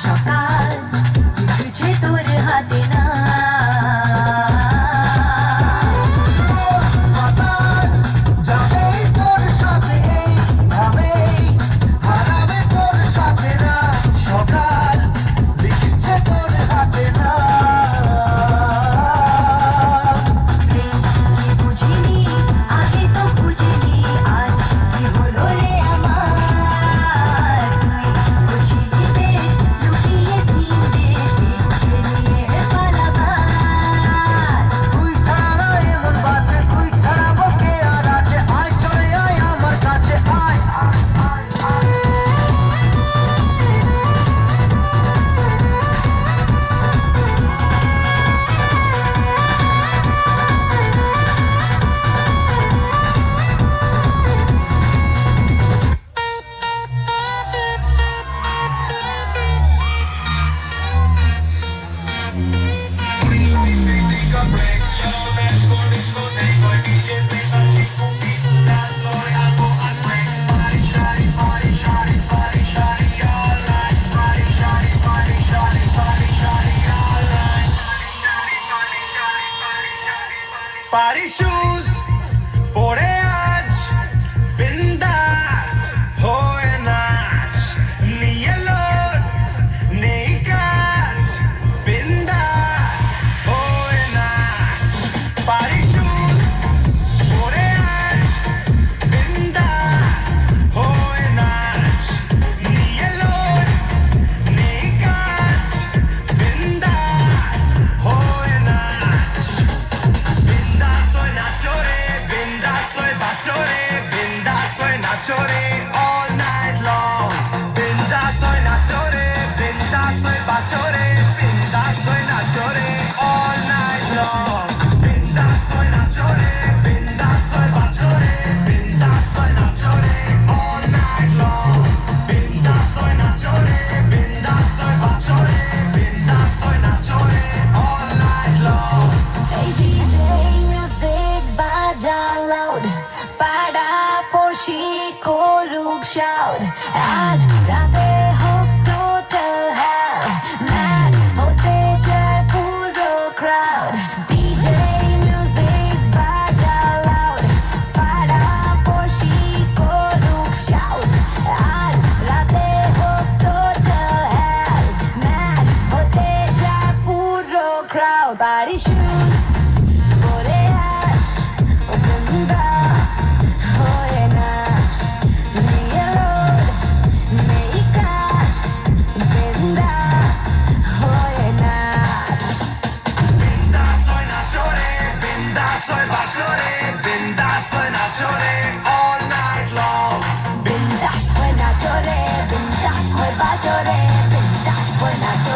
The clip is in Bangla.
সকাল লিখেছে তোর হাতে না যাবে তোর সাথে ভাবে হারাবে তোর সাথে রাত সকাল লিখেছে তোর হাতে না বুঝিনি আগে তো বুঝিনি আজ কি হলো রে আমার বুঝিনি বেশ লুকিয়ে দিন দেশ ইচ্ছে নিয়ে পালাবার তুই ছাড়া এমন বাজে তুই ছাড়া বকে আর আছে আয় চলে আয় আমার কাছে আয় Party shoes পরে আজ বিন্দাস হয়ে নাচ নিয়ে লোট নেই কাজ বিন্দাস হয়ে নাচ Party shoes পরে আজ বিন্দাস হয়ে নাচ নিয়ে লোট নেই কাজ বিন্দাস হয়ে নাচ Bindas soy nachore, bindas soy bachore, bindas soy nachore all night long. Bindas soy nachore, bindas soy bachore, bindas soy nachore all night long. Bindas soy nachore, bindas soy bachore, bindas soy nachore all night long. Bindas soy nachore, bindas soy bachore, bindas soy nachore all night long. Hey DJ music বাজা loud পাড়া পড়শি করুক shout আজ রাতে হোক total hell mad হতে চায় পুরো crowd DJ music বাজা loud পাড়া পড়শি করুক shout আজ রাতে হোক total hell mad হতে চায় পুরো crowd Party shoes পরে আজ বিন্দাস হয়ে নাচ নিয়ে লোড নেই কাজ বিন্দাস হয়ে নাচ Bindas soy nachore, bindas soy bachore, bindas soy nachore all night long. বিন্দাস হয়ে নাচরে বিন্দাস হয়ে বাজরে বিন্দাস হয়ে নাচরে